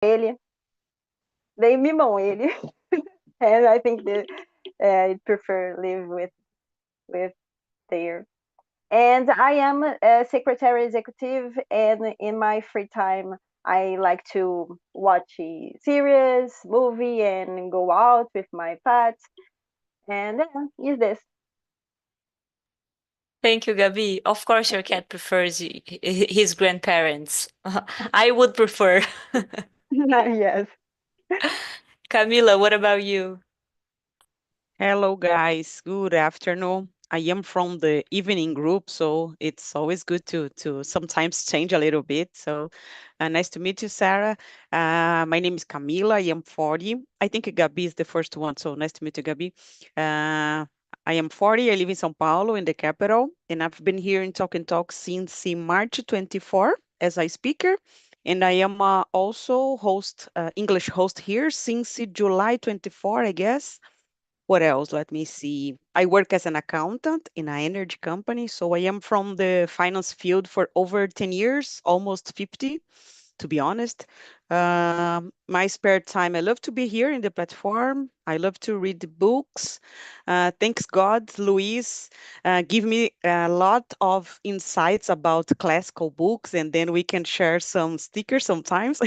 ele. They mimam ele. And I think that I prefer live with their. And I am a secretary executive, and in my free time, I like to watch a series, movie, and go out with my pets. And is this. Thank you, Gabi. Of course, your cat prefers his grandparents. I would prefer. Yes. Camila, what about you? Hello, guys. Good afternoon. I am from the evening group, so it's always good to sometimes change a little bit. So, nice to meet you, Sarah. My name is Camila. I am 40. I think Gabi is the first one, so nice to meet you, Gabi. I am 40. I live in São Paulo, in the capital, and I've been here in Talk and Talk since March 24 as a speaker. And I am also English host here since July 24, I guess. What else? Let me see. I work as an accountant in an energy company. So I am from the finance field for over 10 years, almost 50, to be honest. My spare time, I love to be here in the platform. I love to read the books. Thanks God, Luis, give me a lot of insights about classical books, and then we can share some stickers sometimes.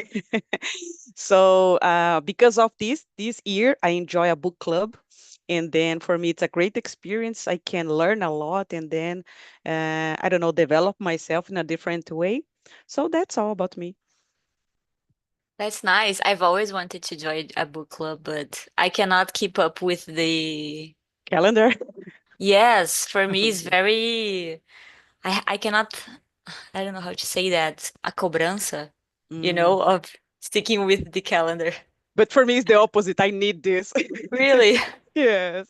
So because of this year, I enjoy a book club, and then for me it's a great experience. I can learn a lot, and then I don't know, develop myself in a different way. So that's all about me. That's nice. I've always wanted to join a book club, but I cannot keep up with the. Calendar. Yes, for me it's very. I cannot. I don't know how to say that. A cobrança, Mm. of sticking with the calendar. But for me it's the opposite. I need this. Really? Yes.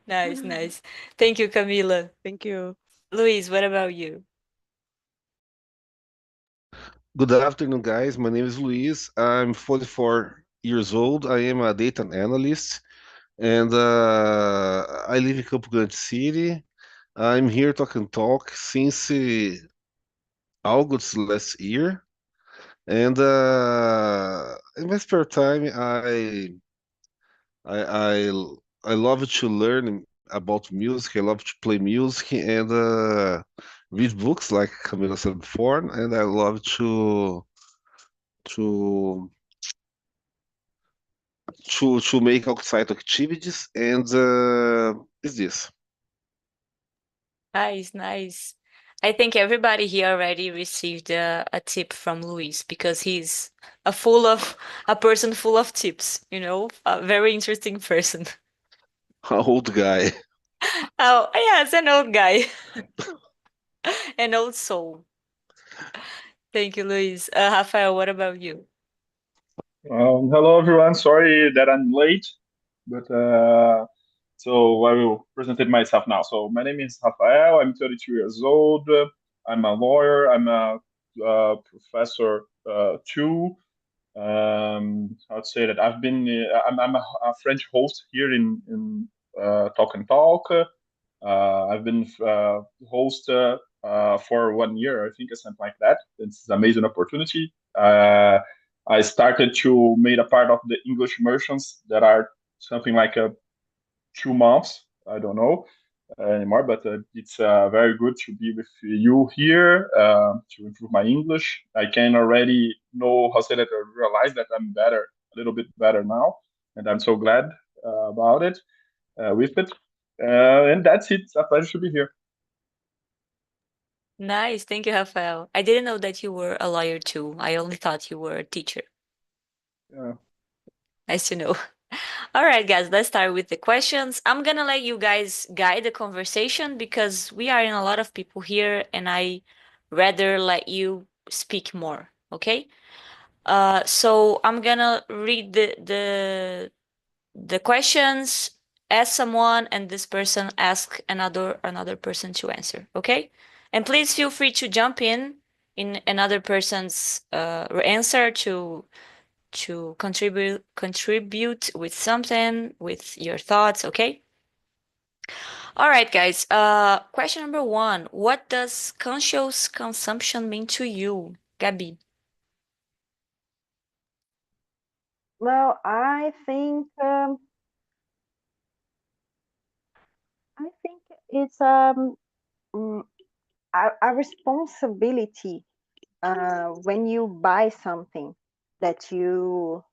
Nice, nice. Thank you, Camila. Thank you. Luis, what about you? Good afternoon, guys. My name is Luis. I'm 44 years old. I am a data analyst, and I live in Campo Grande City. I'm here talking talk since August last year, and in my spare time, I I I love to learn about music. I love to play music and read books, like Camila said before, and I love to to make outside activities, and is this. Nice, nice. I think everybody here already received a tip from Luis because he's a person full of tips, a very interesting person. Old guy. Oh, yes, an old guy, an old soul. Thank you, Luis. Rafael, what about you? Hello, everyone. Sorry that I'm late, but so I will present it myself now. So my name is Rafael. I'm 32 years old. I'm a lawyer. I'm a professor too. I'd say that I'm a French host here in Talk and Talk. I've been host for 1 year, I think, or something like that. It's an amazing opportunity. I started to make a part of the English immersions that are something like 2 months. I don't know anymore, but it's very good to be with you here to improve my English. I can already know how to say that. I realize that I'm better, a little bit better now, and I'm so glad about it, with it. And that's it. It's a pleasure to be here. Nice. Thank you, Rafael. I didn't know that you were a lawyer too. I only thought you were a teacher. Yeah. Nice to know. All right, guys, let's start with the questions. I'm gonna let you guys guide the conversation because we are in a lot of people here and I rather let you speak more, okay? So I'm gonna read the questions, ask someone, and this person ask another person to answer, okay? And please feel free to jump in another person's answer to contribute with something, with your thoughts, okay? All right, guys. Question number one. What does conscious consumption mean to you, Gabi? Well, I think it's mm, a responsibility when you buy something that you,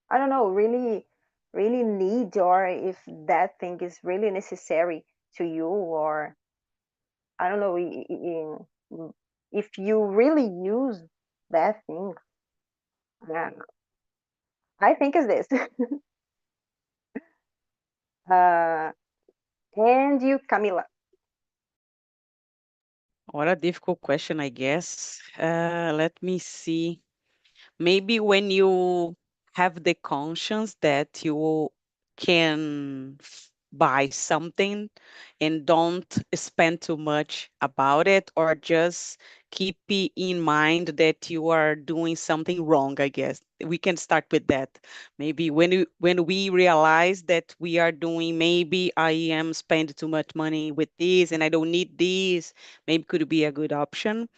I don't know, really need, or if that thing is really necessary to you, or I don't know, if you really use that thing. Yeah, I think it's this. uh, and you, Camila. What a difficult question, I guess. Let me see. Maybe when you have the conscience that you can buy something and don't spend too much about it, or just keep in mind that you are doing something wrong, I guess. We can start with that. Maybe when we realize that we are doing, maybe I am spending too much money with this and I don't need this, maybe could be a good option.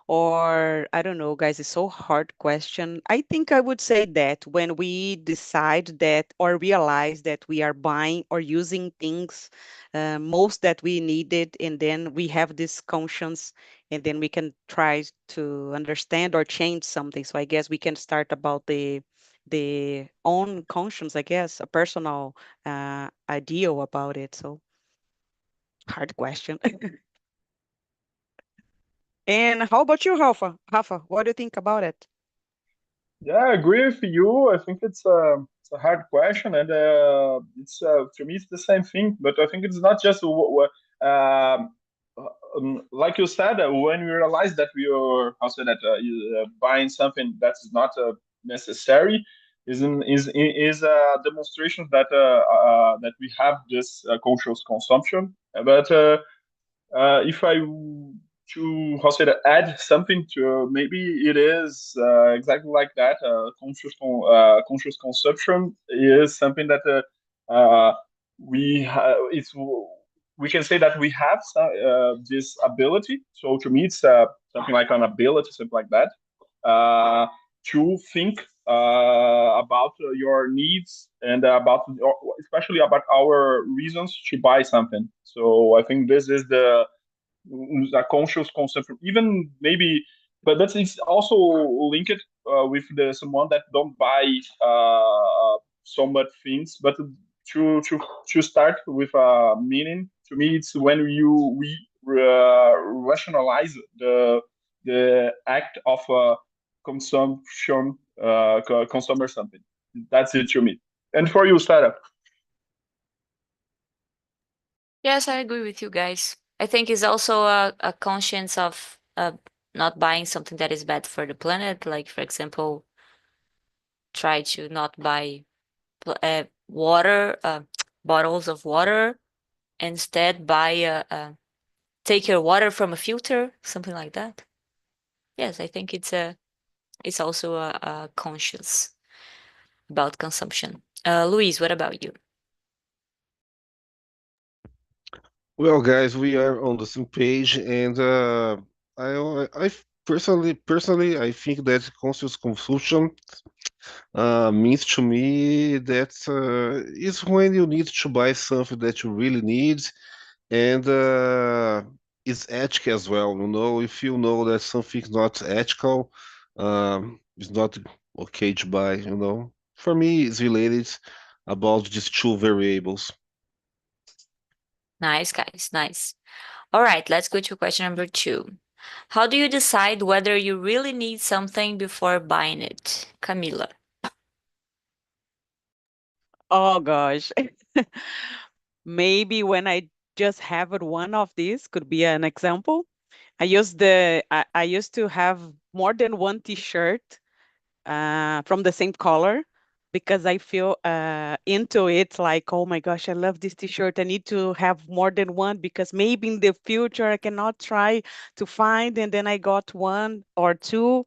Or I don't know, guys, it's so hard question. I think I would say that when we decide that or realize that we are buying or using things most that we needed, and then we have this conscience, and then we can try to understand or change something. So I guess we can start about the own conscience, I guess, a personal ideal about it. So hard question. And how about you, Rafa? Rafa, what do you think about it? Yeah, I agree with you. I think it's a hard question, and it's to me it's the same thing. But I think it's not just like you said, when we realize that we are also that buying something that is not necessary is a demonstration that that we have this conscious consumption. But if I to how say that add something to maybe it is exactly like that. Conscious consumption is something that it's we can say that we have this ability. So to me, it's something like an ability, something like that, uh, to think about your needs and about especially about our reasons to buy something. So I think this is the a conscious consumption, even maybe, but that's it's also linked with the someone that don't buy so much things, but to start with a meaning. To me, it's when we rationalize the act of consumption, consumer something. That's it to me. And for you, Sarah. Yes, I agree with you guys. I think it's also a conscience of not buying something that is bad for the planet. Like, for example, try to not buy water, bottles of water. Instead, buy take your water from a filter, something like that. Yes, I think it's also a conscious about consumption. Luis, what about you? Well, guys, we are on the same page, and personally, I think that conscious consumption means to me that is when you need to buy something that you really need, and it's ethical as well. You know, if you know that something's not ethical, it's not okay to buy. You know, for me, it's related about these two variables. Nice, guys, nice. All right, let's go to question number 2. How do you decide whether you really need something before buying it? Camila. Oh gosh. Maybe when I just have it, one of these could be an example. I used to have more than one t-shirt from the same color, because I feel into it, like, oh my gosh, I love this t-shirt. I need to have more than one, because maybe in the future I cannot try to find, and then I got one or two,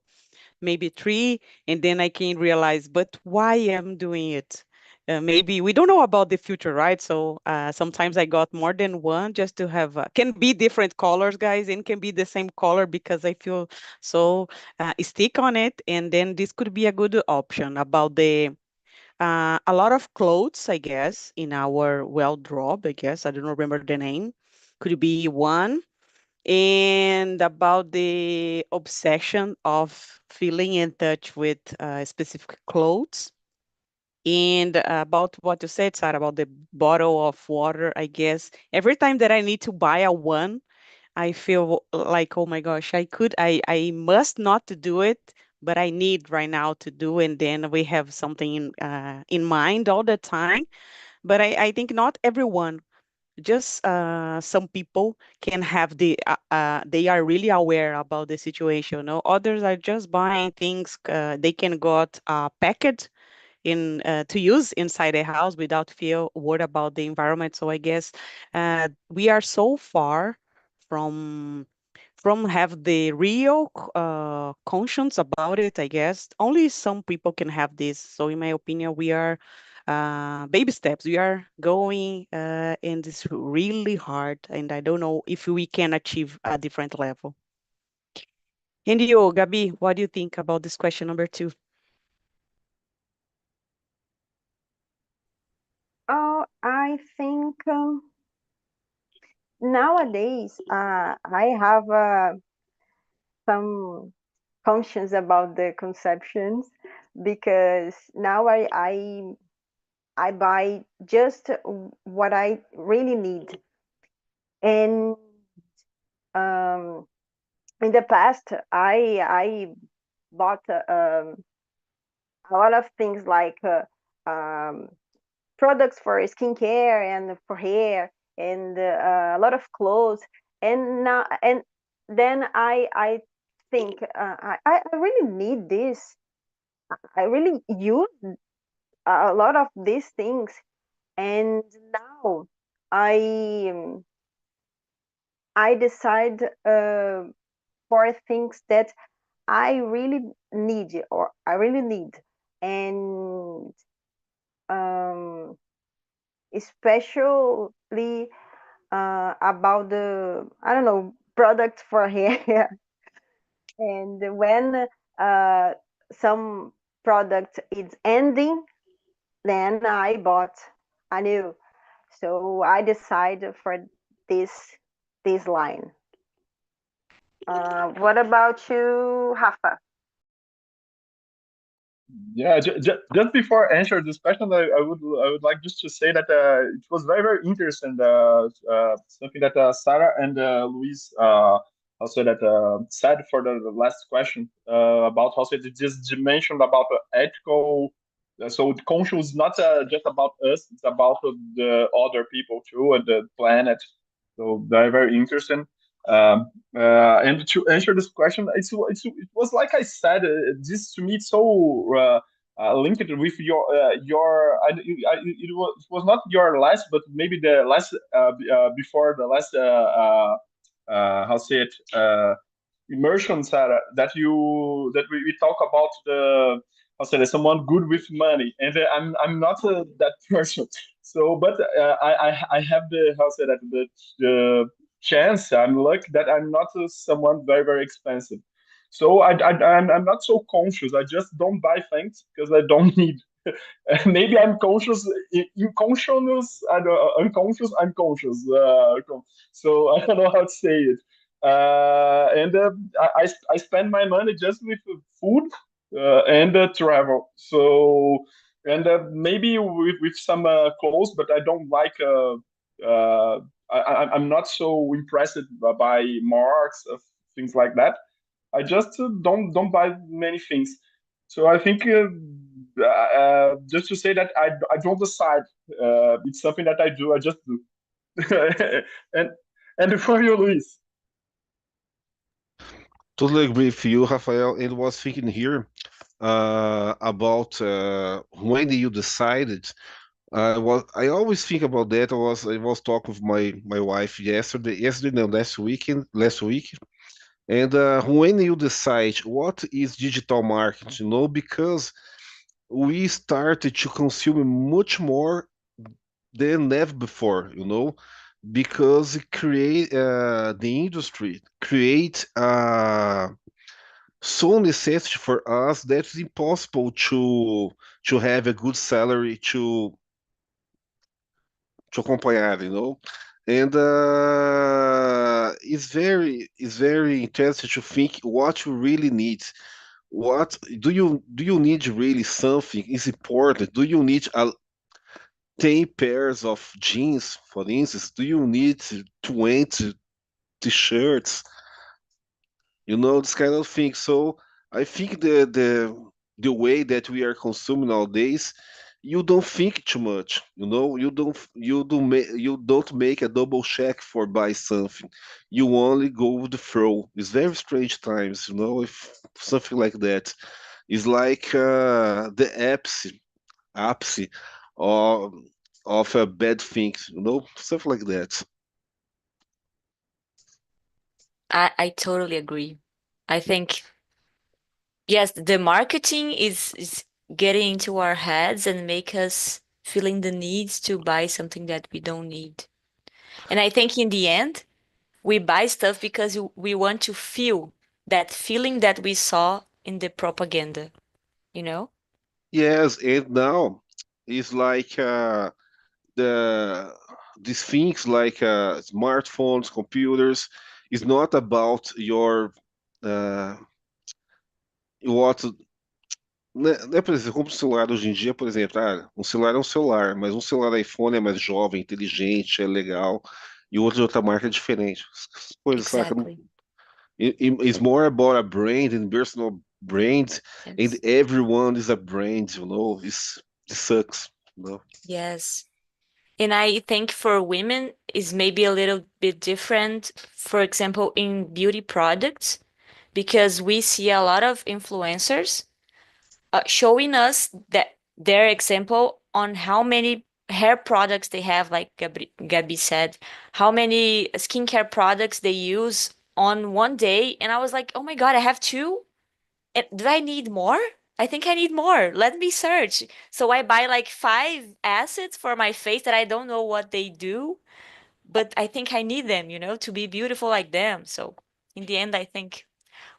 maybe three, and then I can realize, but why I'm doing it? Maybe we don't know about the future, right? So sometimes I got more than one just to have, can be different colors, guys, and can be the same color, because I feel so stick on it. And then this could be a good option about a lot of clothes, I guess, in our wardrobe, I guess. I don't remember the name. Could be one. And about the obsession of feeling in touch with specific clothes. And about what you said, Sarah, about the bottle of water, I guess every time that I need to buy a one, I feel like, oh my gosh, I must not to do it, but I need right now to do. And then we have something in mind all the time. But I think not everyone, just some people can have they are really aware about the situation. You know? Others are just buying things they can got packaged in to use inside a house without feel worried about the environment. So I guess we are so far from have the real conscience about it. I guess only some people can have this. So in my opinion, we are baby steps. We are going, and it's really hard. And I don't know if we can achieve a different level. And you, Gabi, what do you think about this question number 2? Oh, I think nowadays I have some conscience about the conceptions, because now I buy just what I really need. And um, in the past, I bought a lot of things like products for skincare and for hair, and a lot of clothes. And then I think I really need this. I really use a lot of these things. And now I I decide for things that I really need, or I really need. And um, especially about the, I don't know, products for hair. And when some product is ending, then I bought a new. So I decided for this this line. What about you, Rafa? Yeah, just before I answer this question, I would like just to say that it was very interesting. Something that Sarah and Luis also that said for the last question about also they just mentioned about ethical. So the conscious is not just about us; it's about the other people too and the planet. So very interesting. And to answer this question, it was like I said, this to me it's so linked with your it was not your last, but maybe the last before the last how say it immersion, Sarah, that we talk about the how say it, someone good with money, and I'm not that person. So, but I have the how say that the chance. I'm lucky that I'm not someone very expensive. So I'm not so conscious. I just don't buy things because I don't need. Maybe I'm conscious, unconscious, I don't, unconscious, unconscious. So I don't know how to say it. And I spend my money just with food and travel. So and maybe with some clothes, but I don't like. I'm not so impressed by marks of things like that. I just don't buy many things. So I think just to say that I don't decide. It's something that I do. I just do. and and for you, Luis. Totally agree with you, Rafael. And was thinking here about when you decided. I always think about that. I was talking with my wife yesterday, no, last week. And when you decide what is digital marketing, because we started to consume much more than ever before, because it create the industry create so necessary for us that it's impossible to have a good salary to acompanhar, you know. And it's very interesting to think what you really need. What do you need really something is important? Do you need 10 pairs of jeans, for instance? Do you need 20 t-shirts? This kind of thing. So I think the way that we are consuming nowadays, you don't think too much. You don't make a double check for buy something. You only go with the flow. It's very strange times, if something like that. It's like the apps of bad things, stuff like that. I totally agree. I think, yes, the marketing is getting into our heads and make us feeling the need to buy something that we don't need. And I think in the end, we buy stuff because we want to feel that feeling that we saw in the propaganda, you know? Yes, and now it's like the these things like smartphones, computers, is not about your uh, what. Né, por exemplo, como o celular hoje em dia, por exemplo, um celular é um celular, mas um celular iPhone é mais jovem, inteligente, é legal, e o outro de outra marca é diferente. As coisas, saca? Exactly. It's more about a brand and personal brand, and Yes. everyone is a brand, It sucks, Yes. And I think for women is maybe a little bit different, for example, in beauty products, because we see a lot of influencers showing us that their example on how many hair products they have, like Gabi said, how many skincare products they use on one day. And I was like, oh my God, I have two? And do I need more? I think I need more. Let me search. So I buy like 5 assets for my face that I don't know what they do, but I think I need them, to be beautiful like them. So in the end, I think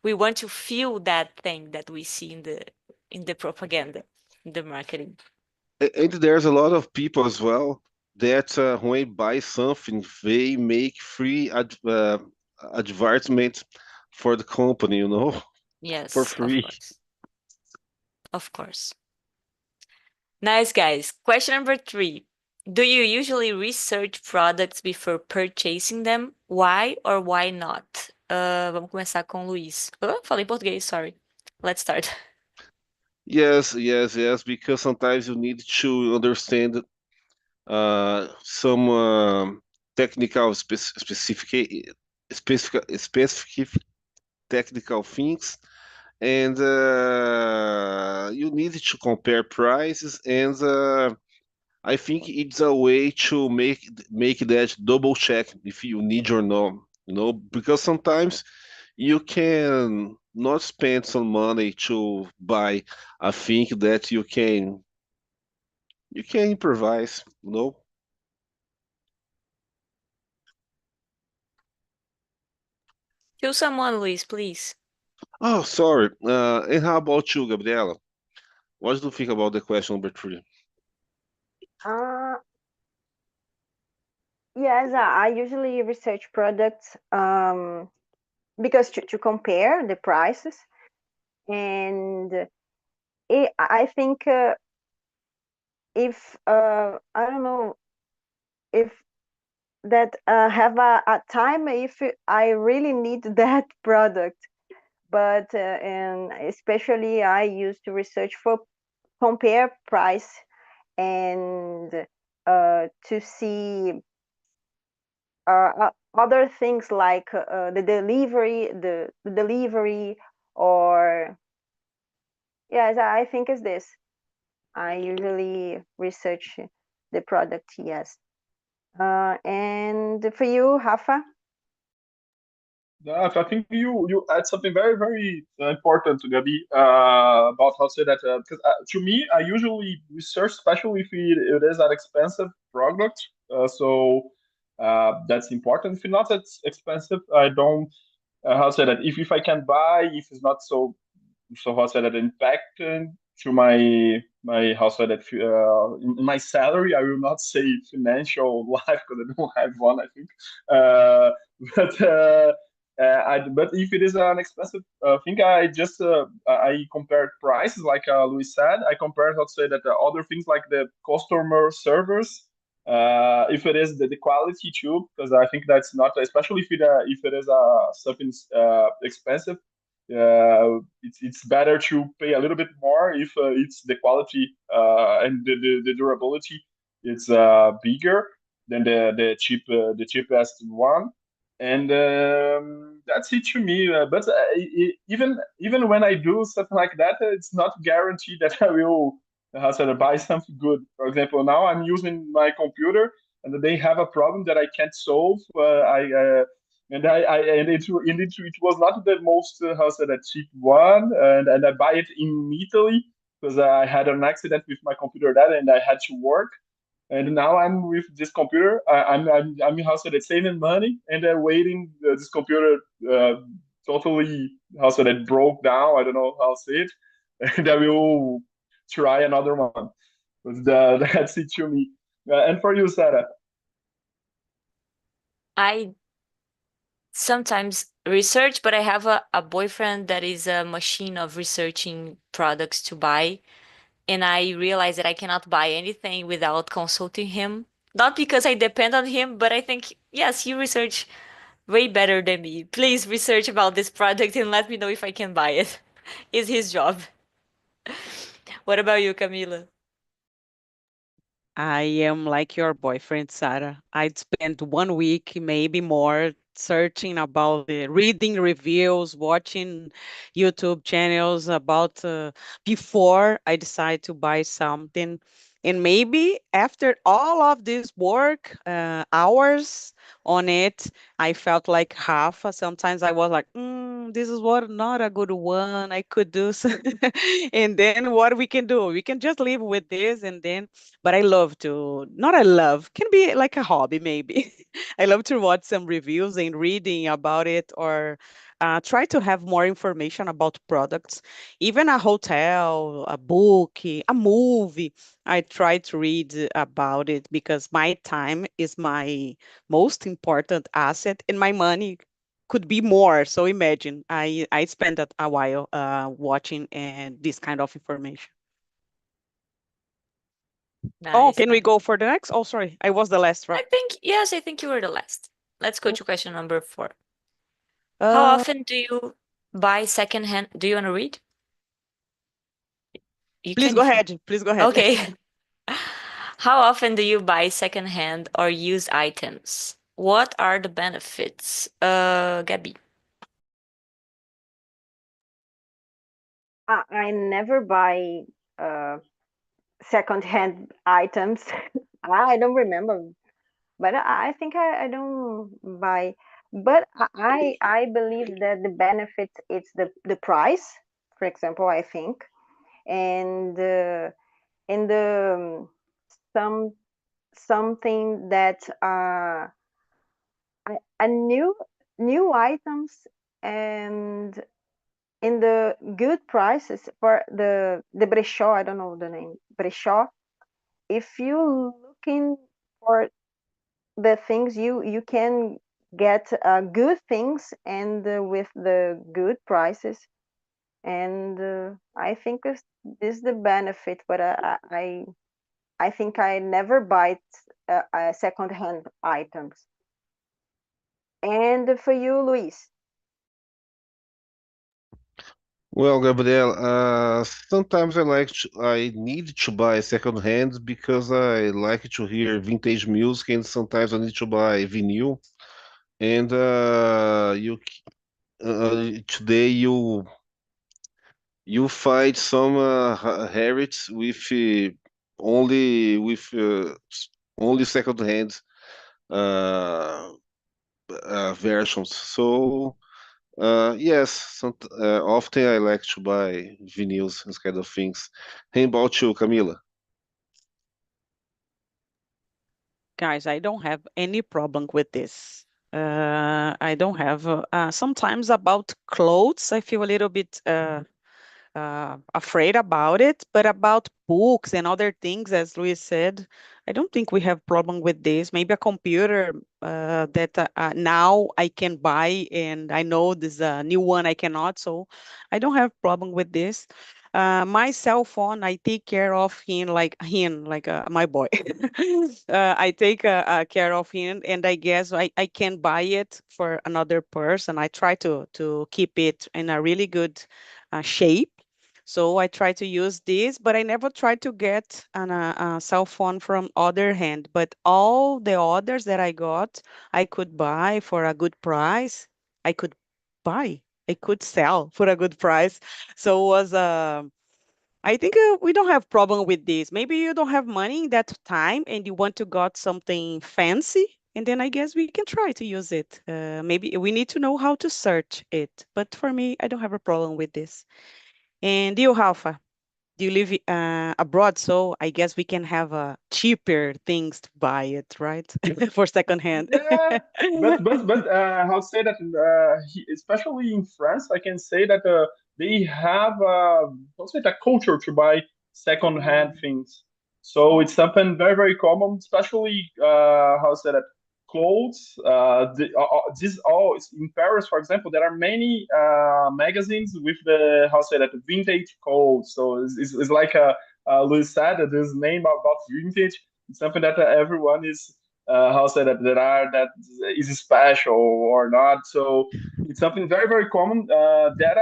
we want to feel that thing that we see in the propaganda, in the marketing. And there's a lot of people as well that when they buy something, they make free advertisement for the company, for Yes, of free. course. Of course. Nice, guys. Question number 3. Do you usually research products before purchasing them? Why or why not? Vamos começar com o Luiz. Falei português, sorry. Let's start. Yes, yes, yes, because sometimes you need to understand some technical specific technical things, and you need to compare prices, and I think it's a way to make that double check if you need or not, because sometimes you can not spend some money to buy a thing that you can improvise, Choose someone, Luiz, please. Oh, sorry. And how about you, Gabriela? What do you think about the question number 3? Uh, yes, I usually research products because to compare the prices, and I think if I don't know if that have a time if I really need that product, but and especially I used to research for compare price and to see other things like the delivery, or yes, I think it's this. I usually research the product, yes. And for you, Rafa? I think you add something very very important to Gabi about how to say that because to me I usually research, especially if it is an expensive product. So that's important. If it's not that expensive, I don't how to say that, if I can buy, if it's not so how to say that, impacting to my how to say that, in my salary. I will not say financial life because I don't have one, I think. But but if it is an expensive thing, I just I compare prices, like Luis said. I compare, how to say that, other things like the customer service. If it is the quality too, because I think that's not, especially if it is something expensive. It's better to pay a little bit more if it's the quality and the durability is bigger than the cheapest one. And that's it to me. But even when I do something like that, it's not guaranteed that I will, how to say, buy something good. For example, now I'm using my computer and they have a problem that I can't solve. It was not the most, how to say that, cheap one, and I buy it in Italy because I had an accident with my computer there and I had to work. And now I'm with this computer. I'm how to say that, saving money and waiting this computer totally, how to say that, broke down. I don't know how to say it, and I will try another one. That's it to me. And for you, Sarah? I sometimes research, but I have a boyfriend that is a machine of researching products to buy. And I realize that I cannot buy anything without consulting him. Not because I depend on him, but I think, yes, you research way better than me. Please research about this product and let me know if I can buy it. It's his job. What about you, Camila? I am like your boyfriend, Sarah. I'd spend 1 week, maybe more, searching about the reading reviews, watching YouTube channels about before I decide to buy something. And maybe after all of this work, hours on it, I felt like half. Sometimes I was like, this is what not a good one. I could do. And then what we can do? We can just live with this, and then but I love to, not I love, can be like a hobby maybe. I love to watch some reviews and reading about it, or try to have more information about products, even a hotel, a book, a movie. I try to read about it because my time is my most important asset and my money could be more. So imagine I spend a while watching and this kind of information. Oh, Nice, can we nice. go for the next? Oh, sorry, I was the last, I right? think, yes, I think you were the last. Let's go to question number 4. How Uh, often do you buy secondhand? Do you want to read? You please can go if you. ahead. Please go ahead. Okay. How often do you buy secondhand or used items? What are the benefits? Gabby. I never buy second-hand items. I don't remember, but I think I don't buy. But I believe that the benefit it's the price. For example, I think, and in the some something that a new items and in the good prices for the brechó. I don't know the name brechó. If you looking for the things you can get good things and with the good prices, and I think this is the benefit. But I think I never buy second hand items. And for you, Luis? Well, Gabriel, sometimes I need to buy second hand because I like to hear vintage music, and sometimes I need to buy vinyl. And today you find some heritage with only with only second hand uh, versions. So. Yes, often I like to buy vinyls, this kind of things. How about you, Camila? Guys, I don't have any problem with this. I don't have. Sometimes about clothes, I feel a little bit afraid about it, but about books and other things, as Luis said, I don't think we have problem with this. Maybe a computer that now I can buy, and I know there's a new one I cannot, so I don't have problem with this. My cell phone, I take care of him, like my boy. I take care of him, and I guess I can buy it for another person. I try to keep it in a really good shape. So I try to use this, but I never try to get a cell phone from other hand. But all the others that I got, I could buy for a good price. I could buy, I could sell for a good price. So was I think we don't have problem with this. Maybe you don't have money in that time and you want to got something fancy. And then I guess we can try to use it. Maybe we need to know how to search it. But for me, I don't have a problem with this. And you, Rafa, do you live abroad? So I guess we can have cheaper things to buy it, right? For second hand. Yeah, but how to say that? Especially in France, I can say that they have how to say that culture to buy second-hand Mm. things. So it's something very very common, especially how to say that clothes. This all in Paris, for example, there are many magazines with the how to say that vintage clothes. So it's like Luis said, this name about vintage. It's something that everyone is how say that that is special or not. So it's something very very common that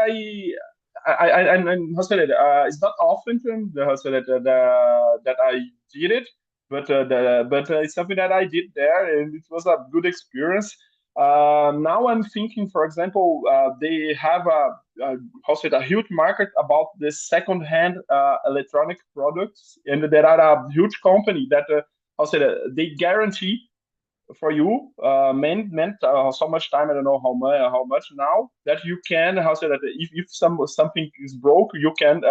and how say that it's not often how say that that I did it, but it's something that I did there, and it was a good experience. Now I'm thinking, for example, they have a how say it, a huge market about the second-hand electronic products, and there are a huge company that how say that they guarantee for you meant so much time. I don't know how much now that you can how say that if something is broke you can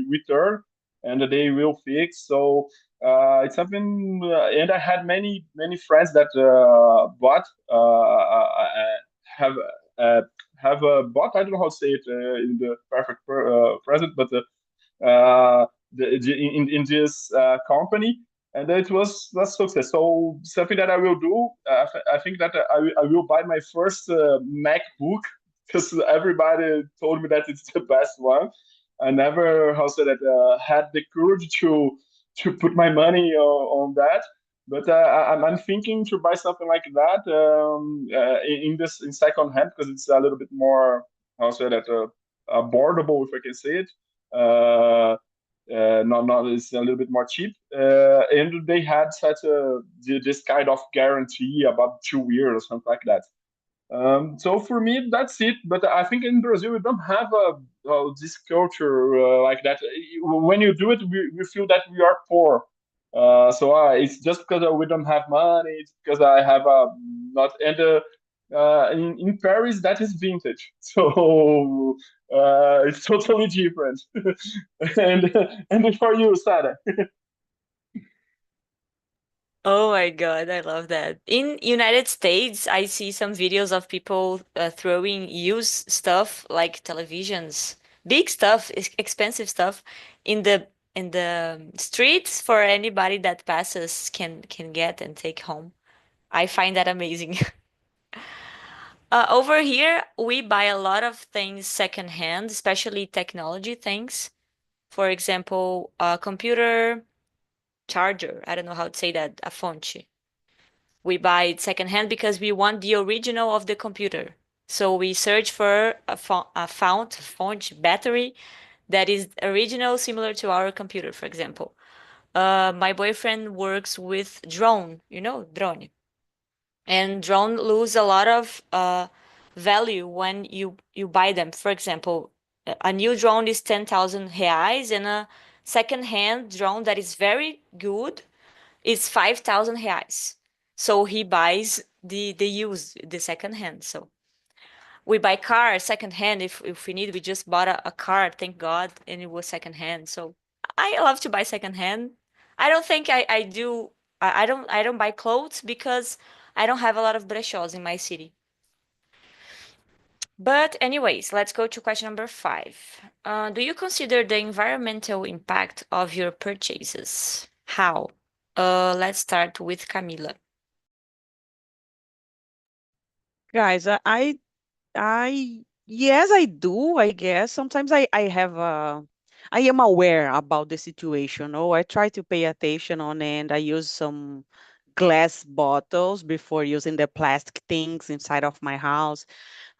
return and they will fix. So it's something and I had many friends that bought have uh, have bought, I don't know how to say it in the perfect present, but in this company, and it was a success. So something that I will do, I think that I will buy my first MacBook because everybody told me that it's the best one. I never, how say that, had the courage to put my money on that. But I'm thinking to buy something like that in this in second hand because it's a little bit more, how say that, affordable, if I can say it. Uh, not it's a little bit more cheap, and they had such a this kind of guarantee about 2 years or something like that. So for me, that's it. But I think in Brazil we don't have this culture like that. When you do it, we feel that we are poor. So it's just because we don't have money. It's because I have not and in Paris that is vintage. So it's totally different. and and for you, Sarah. Oh my God, I love that. In United States, I see some videos of people throwing used stuff like televisions, big stuff, expensive stuff in the streets for anybody that passes can get and take home. I find that amazing. Over here, we buy a lot of things secondhand, especially technology things. For example, a computer charger. I don't know how to say that, a fonte. We buy it secondhand because we want the original of the computer. So we search for a font battery that is original, similar to our computer, for example. My boyfriend works with drone, drone. And drone lose a lot of value when you buy them. For example, a new drone is 10,000 reais and a second-hand drone that is very good is 5,000 reais. So he buys the used, the second hand. So we buy cars second hand if we need. We just bought a car, thank God, and it was second hand. So I love to buy second hand. I don't think I do. I don't buy clothes because I don't have a lot of brechós in my city. But anyways, let's go to question number 5. Do you consider the environmental impact of your purchases? How? Let's start with Camila. Guys, yes, I do, I guess. Sometimes I am aware about the situation. Oh, I try to pay attention on it. I use some glass bottles before using the plastic things inside of my house.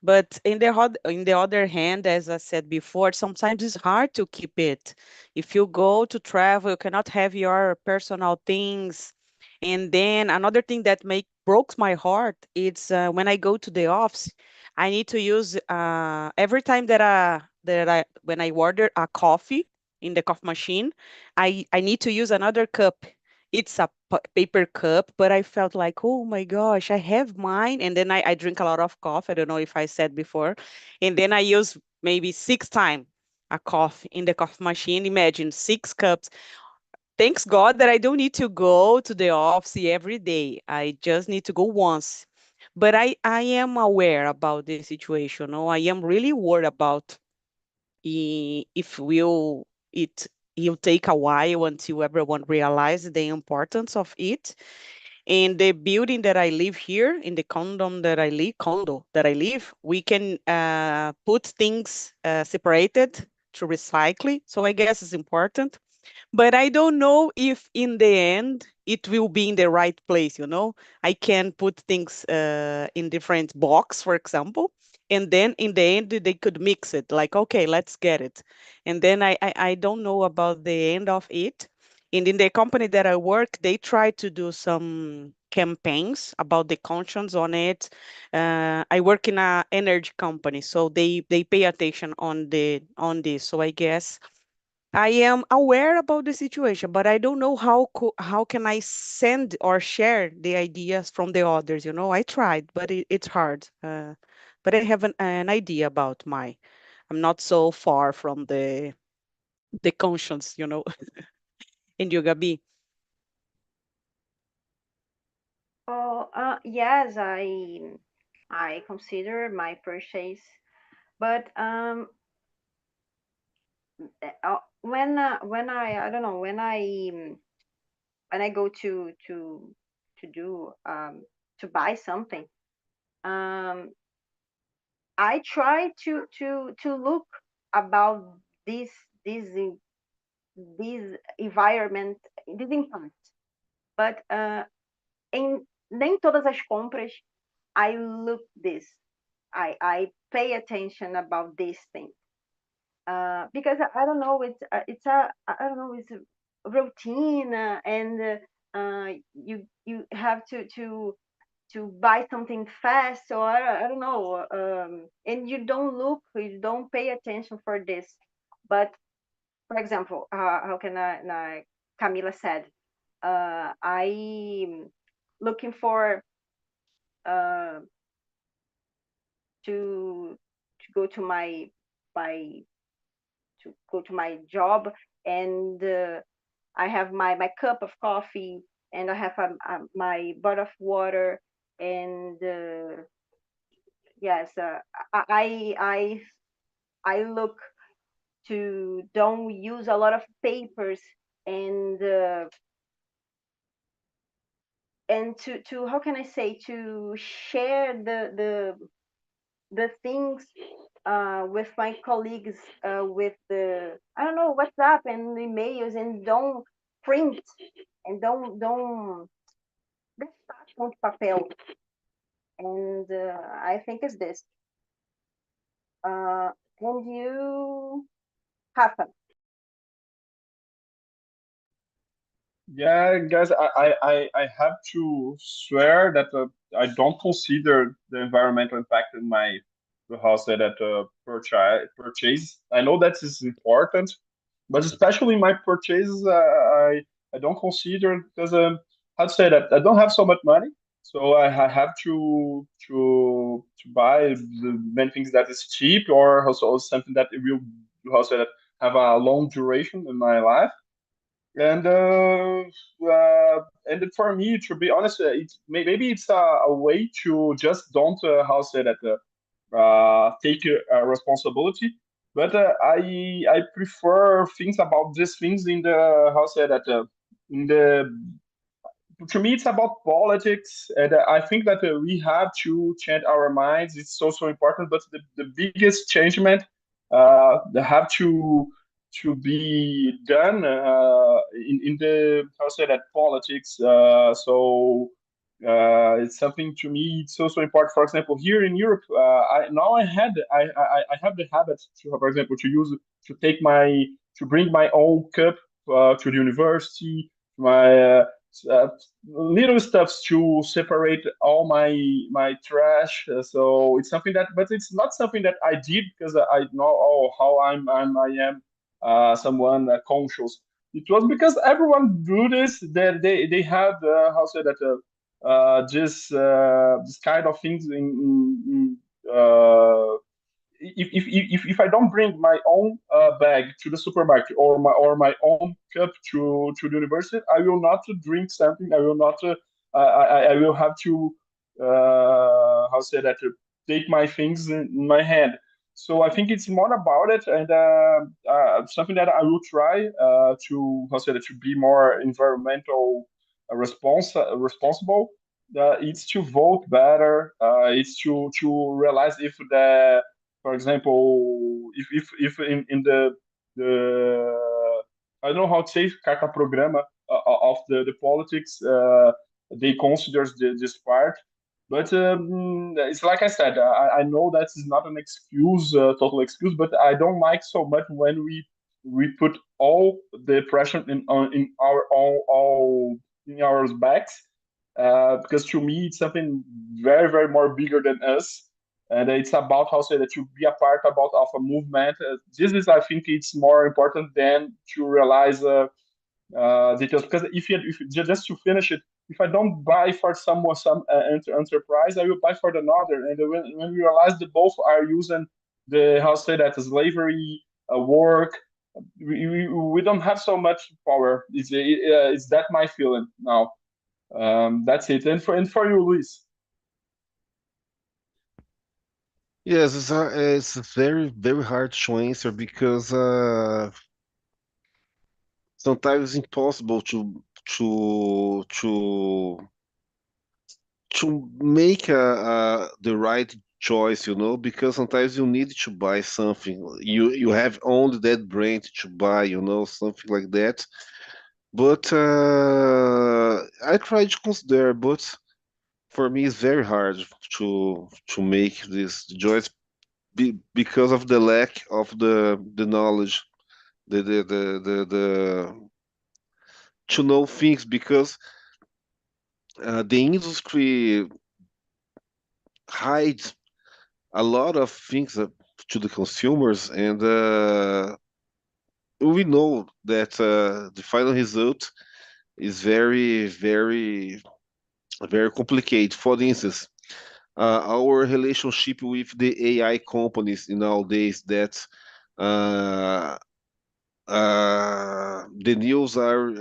But in the other hand, as I said before, sometimes it's hard to keep it. If you go to travel, you cannot have your personal things. And then another thing that make broke my heart, it's when I go to the office, I need to use every time that I when I order a coffee in the coffee machine, I need to use another cup. It's a paper cup, but I felt like, oh my gosh, I have mine. And then I drink a lot of coffee. I don't know if I said before. And then I use maybe 6 times a coffee in the coffee machine. Imagine 6 cups. Thanks God that I don't need to go to the office every day. I just need to go once. But I am aware about the situation. Oh, I am really worried about if it'll take a while until everyone realizes the importance of it. In the building that I live here, in the condo that I live, we can put things separated to recycle. So I guess it's important. But I don't know if in the end it will be in the right place, you know. I can put things in different box, for example, and then in the end they could mix it like, okay, let's get it. And then I don't know about the end of it. And in the company that I work, they try to do some campaigns about the conscience on it. I work in a energy company, so they pay attention on this. So I guess I am aware about the situation, but I don't know how can I send or share the ideas from the others. You know, I tried, but it's hard. But I have an idea about my. I'm not so far from the conscience, you know. And you, Gabi? Oh, yes, I consider my purchase, but when I don't know when I go to do to buy something, um, I try to look about this this this environment, this impact, but em nem todas as compras I look this. I pay attention about this thing because I don't know it's a I don't know it's a routine and you have to buy something fast or I don't know and you don't pay attention for this. But for example, how can Camila said, I looking for uh, to go to my to go to my job and I have my cup of coffee and I have my bottle of water and yes, I look to don't use a lot of papers and to how can I say to share the things with my colleagues with the I don't know WhatsApp and emails and don't print and don't deixar com papel and I think it's this and you Rafa. Yeah, guys, I have to swear that I don't consider the environmental impact in my the house that purchase. I know that is important, but especially my purchases, I don't consider because how to say that I don't have so much money, so have to buy the many things that is cheap or also something that it will how to say that have a long duration in my life. And and for me, to be honest, maybe it's a way to just don't how say that take responsibility. But I prefer things about these things in the how say that in the to me it's about politics, and I think that we have to change our minds. It's so important, but the biggest changement have to be done in the how say that politics. It's something to me. It's also important. For example, here in Europe, I have the habit to, for example, to bring my own cup to the university. My uh, little steps to separate all my trash. So it's something that, but it's not something that I did because I know how I am someone conscious. It was because everyone do this. That they had how say that this kind of things in if I don't bring my own bag to the supermarket or my own cup to the university, I will not drink something. I will not. I will have to how say that take my things in my hand. So I think it's more about it, and something that I will try to how say that to be more environmental responsible. It's to vote better. It's to realize if the for example, if in the I don't know how to say carta programa of the politics, they consider this part. But it's like I said, I know that is not an excuse, total excuse, but I don't like so much when we put all the pressure in our all in our backs, because to me it's something very more bigger than us, and it's about how say that you be a part about of a movement. This is, I think, it's more important than to realize details. Because if you just to finish it, if I don't buy for some enterprise, I will buy for another. And when we realize that both are using the how say that slavery work, we don't have so much power. Is that my feeling now? That's it. And for you, Luis. Yes, it's very hard to answer because sometimes it's impossible to make the right choice, because sometimes you need to buy something. You have only that brain to buy, something like that. But I try to consider, but for me it's very hard to make this choice because of the lack of the knowledge, the to know things, because the industry hides a lot of things to the consumers, and we know that the final result is very complicated. For instance, our relationship with the AI companies nowadays, that uh, the news are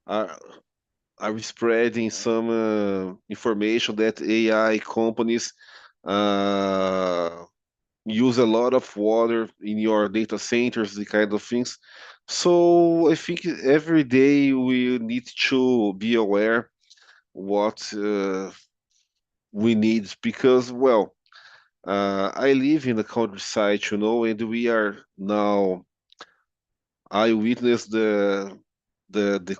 are spreading some information that AI companies uh, use a lot of water in your data centers, the kind of things. So I think every day we need to be aware what we need, because, well, I live in the countryside, and we are now. I witness the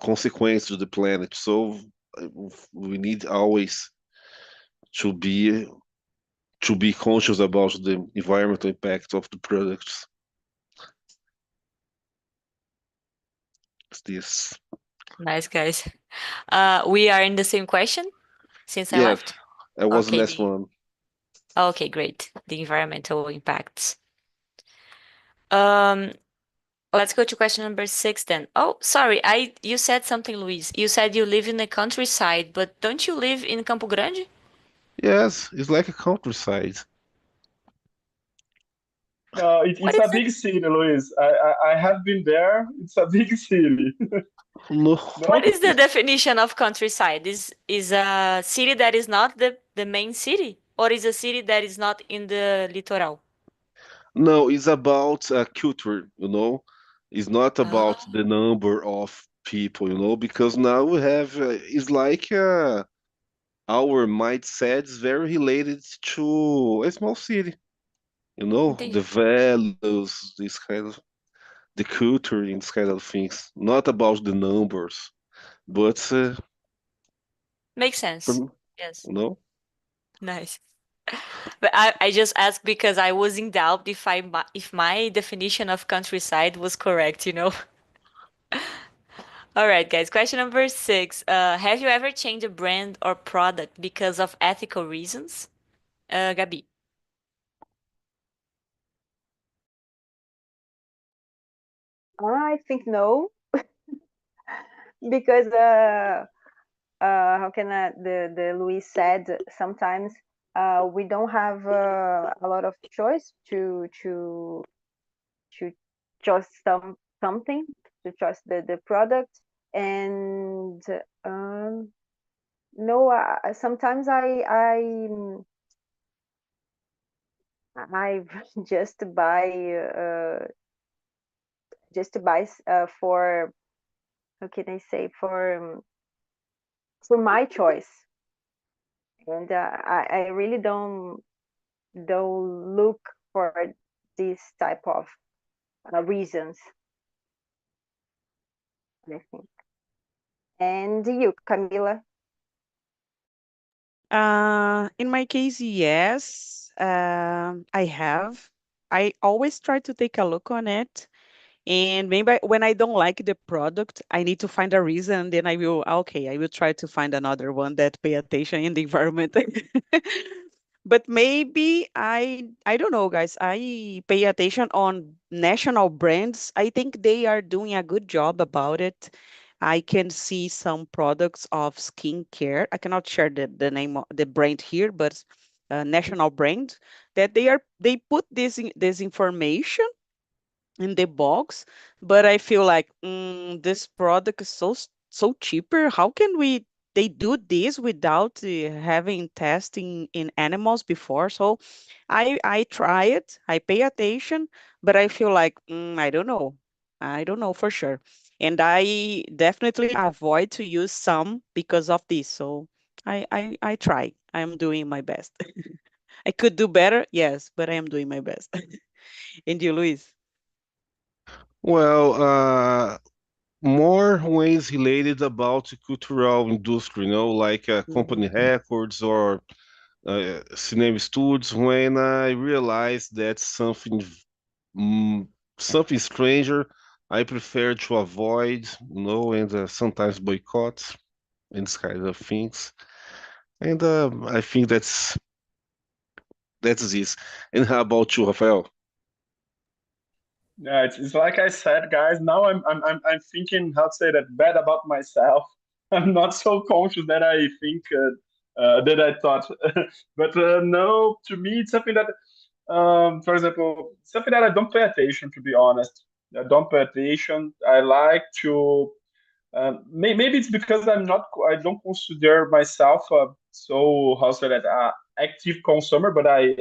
consequences of the planet. So uh, we need always to be to be conscious about the environmental impact of the products. It's this. Nice, guys. We are in the same question since I Yeah, left. that was the Okay, last one. okay, great. The environmental impacts. Um, let's go to question number 6 then. Oh, sorry, you said something, Luis. You said you live in the countryside, but don't you live in Campo Grande? Yes, it's like a countryside. What It's is a it? big city, Luis. I have been there. It's a big city. No. What is the definition of countryside? Is a city that is not the main city, or is a city that is not in the litoral? No, it's about culture, you know. It's not about Ah, the number of people, you know, because now we have, it's like our mindset is very related to a small city, you know, the entendi. values, this kind of, the culture and this kind of things. Not about the numbers, but, Makes sense. you Yes. know. Nice. But I just asked because I was in doubt if my definition of countryside was correct, you know? All right, guys. Question number 6. Have you ever changed a brand or product because of ethical reasons? Gabi. I think no, because how can the Luis said sometimes we don't have a lot of choice to choose something, to choose the product. And no, sometimes I just buy for, how can I say, for my choice. And I really don't look for this type of reasons, I think. And you, Camila? In my case, yes, I have. I always try to take a look on it. And maybe when I don't like the product, I need to find a reason. Then I will, okay, I will try to find another one that pay attention in the environment. But maybe I don't know, guys. I pay attention on national brands. I think they are doing a good job about it. I can see some products of skincare. I cannot share the name of the brand here, but national brand that they put this information in the box, but I feel like this product is so cheaper. How can they do this without having testing in animals before? So I try it, I pay attention, but I feel like I don't know for sure, and I definitely avoid to use some because of this. So I try. I'm doing my best. I could do better, yes, but I am doing my best. And you, Luis? Well, more ways related about cultural industry, you know, like company Mhm. records or cinema studios. When I realized that mm, something stranger, I prefer to avoid, you know, and sometimes boycott and this kind of things. And I think that's this. And how about you, Rafael? Yeah, it's like I said, guys. Now I'm thinking how to say that bad about myself. I'm not so conscious that I think that I thought, but no, to me it's something that, for example, something that I don't pay attention. To be honest, I don't pay attention. I like to. Maybe it's because I don't consider myself so how to say that active consumer, but I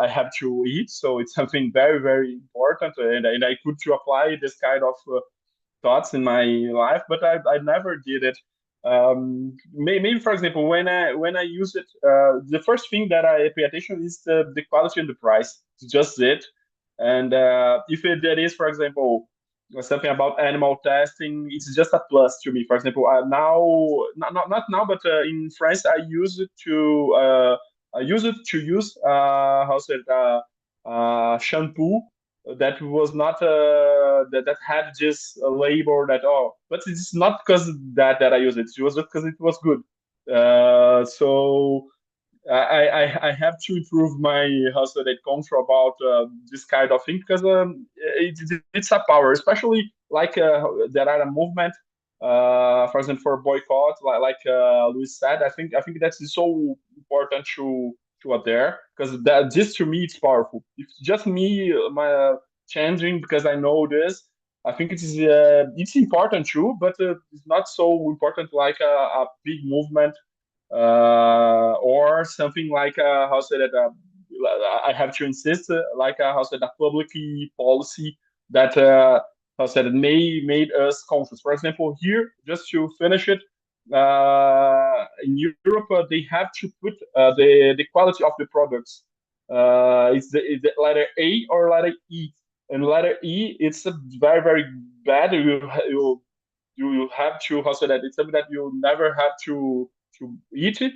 have to eat, so it's something very very important, and I could to apply this kind of thoughts in my life, but I never did it. Maybe for example, when I use it, the first thing that I pay attention is the quality and the price. It's just it, and if there is, for example, something about animal testing, it's just a plus to me. For example, now, not now, but in France, I use it to use how said shampoo that was not that had just a label that, oh, but it's not because that I use it. It was just because it was good. So I have to improve my hustle that comes from about this kind of thing, because it's a power, especially like there are a movement, for example, for boycott, like Luis said. I think that's so important to adhere, because that this to me it's powerful. If just me my changing because I know this, I think it's important too, but it's not so important like a big movement or something like how say that I have to insist like how say that public policy that how said it made us conscious. For example, here just to finish it, in Europe they have to put the quality of the products. Is the letter A or letter E? And letter E, it's a very bad. You have to how say that it's something that you never have to eat it,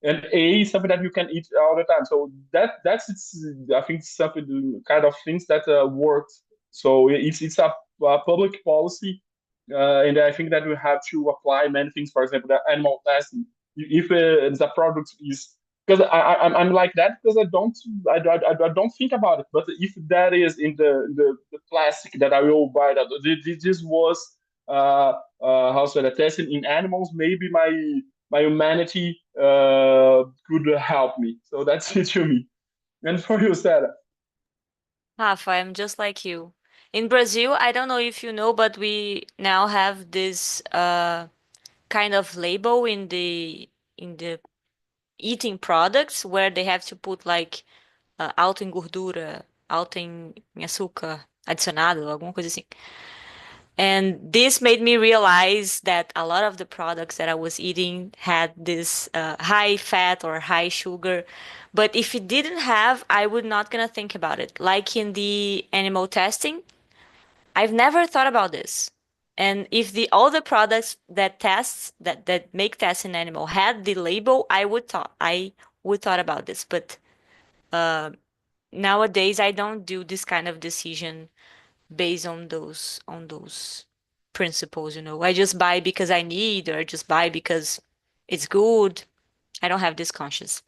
and A is something that you can eat all the time. So that's it's I think something kind of things that works. So it's a public policy, and I think that we have to apply many things. For example, the animal testing. If the product is because I'm like that because I don't think about it. But if that is in the plastic that I will buy, that this was how should I test it in animals, maybe my humanity could help me. So that's it to me. And for you, Sarah. Rafa, I'm just like you. In Brazil, I don't know if you know, but we now have this kind of label in the eating products where they have to put like alto em gordura, alto em açúcar adicionado, alguma coisa assim. And this made me realize that a lot of the products that I was eating had this high fat or high sugar. But if it didn't have, I would not gonna think about it. Like in the animal testing, I've never thought about this. And if the all the products that tests that make tests in animal had the label, I would thought about this. But uh, nowadays I don't do this kind of decision based on those principles, you know. I just buy because I need or just buy because it's good. I don't have this conscious.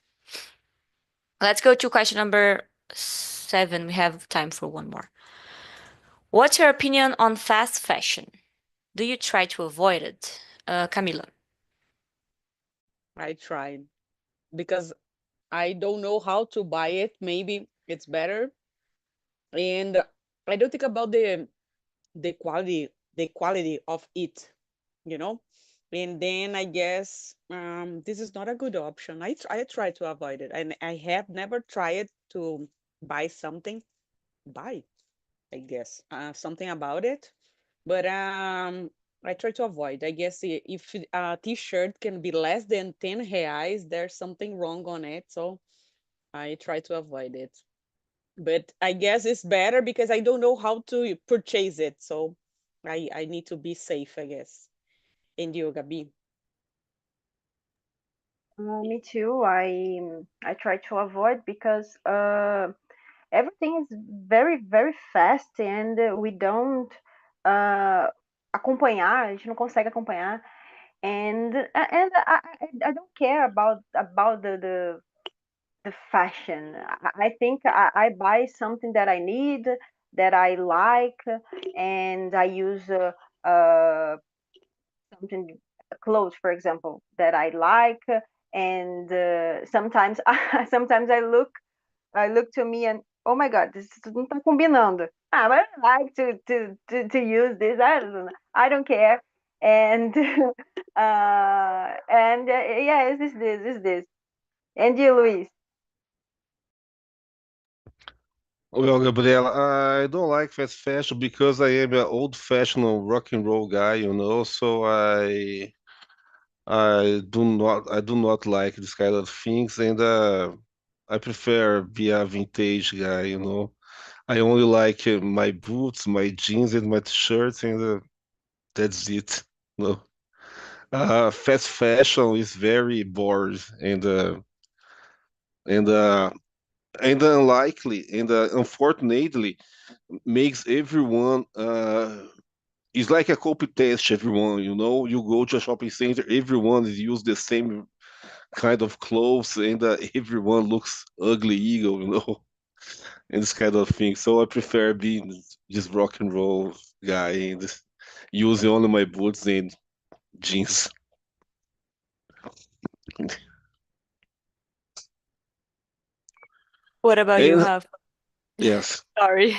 Let's go to question number 7. We have time for one more. What's your opinion on fast fashion? Do you try to avoid it? Camila. I tried because I don't know how to buy it. Maybe it's better. And I don't think about the quality of it, you know. And then I guess this is not a good option. I try to avoid it, and I have never tried to buy something. Buy, I guess, something about it, but I try to avoid. I guess if a t-shirt can be less than 10 reais, there's something wrong on it. So I try to avoid it. But I guess it's better because I don't know how to purchase it. So I need to be safe, I guess. And you, Gabi? Me too. I try to avoid because everything is very fast and we don't uh, acompanhar, a gente não consegue acompanhar. And I don't care about the fashion. I think I buy something that I need, that I like, and I use something clothes, for example, that I like, and sometimes sometimes I look to me and oh my god, this não tá combinando. Ah, but I like to use this. I don't care. And yeah, is this. And you, Luis? Well, Gabriela, I don't like fast fashion because I am an old-fashioned rock and roll guy, you know, so I do not like this kind of things, and I prefer be a vintage guy, you know. I only like my boots, my jeans, and my t-shirts, and that's it. No, fast fashion is very bored and uh, and unlikely, and unfortunately makes everyone it's like a copy test. Everyone, you know, you go to a shopping center, everyone is use the same kind of clothes, and everyone looks ugly eagle, you know, and this kind of thing. So I prefer being this rock and roll guy and using only my boots and jeans. What about you, And Rafa? yes, Sorry.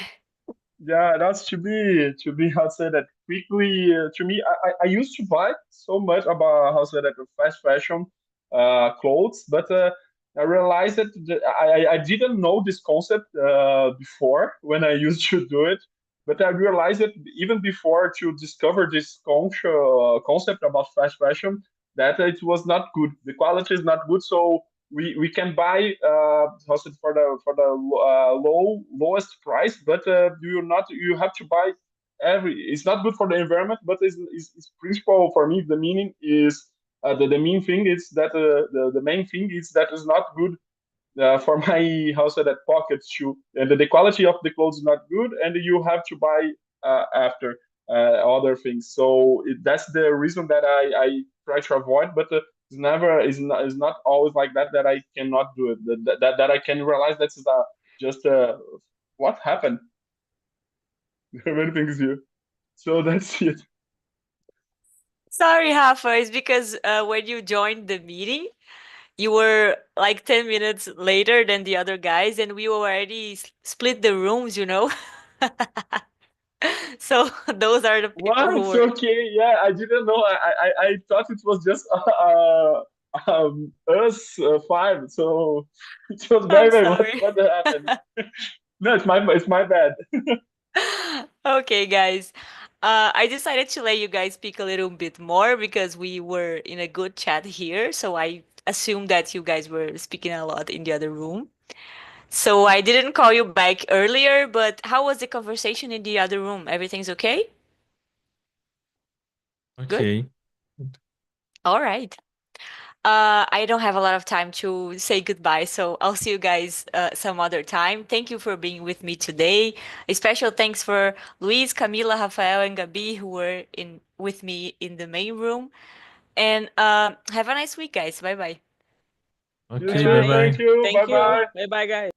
Yeah, that's to be how to say that quickly. To me, I used to buy so much about how to say that fast fashion clothes, but I realized that I didn't know this concept before when I used to do it. But I realized that even before to discover this concept about fast fashion, that it was not good. The quality is not good, so we can buy hosted for the lowest price, but you have to buy every. It's not good for the environment, but it's principle for me. The meaning is the main thing is that the main thing is that it's not good for my house at that pocket shoe, and the quality of the clothes is not good, and you have to buy after other things. So that's the reason that I try to avoid, but it's never is not always like that that I cannot do it. That I can realize that's just what happened. Many things here. So that's it. Sorry, Rafa, it's because when you joined the meeting, you were like 10 minutes later than the other guys, and we already split the rooms, you know? So those are the people who What? were. Okay, yeah, I didn't know. I thought it was just us five. So it was I'm very sorry. what happened. No, it's my bad. Okay, guys. I decided to let you guys speak a little bit more because we were in a good chat here. So I assumed that you guys were speaking a lot in the other room. So I didn't call you back earlier, but how was the conversation in the other room? Everything's okay? Good? Okay. All right. I don't have a lot of time to say goodbye, so I'll see you guys some other time. Thank you for being with me today. A special thanks for Luis, Camila, Rafael, and Gabi who were in with me in the main room. And have a nice week, guys. Bye bye. You Okay, too. bye Bye. bye. Thank you. Thank Bye you. bye. Bye bye, guys.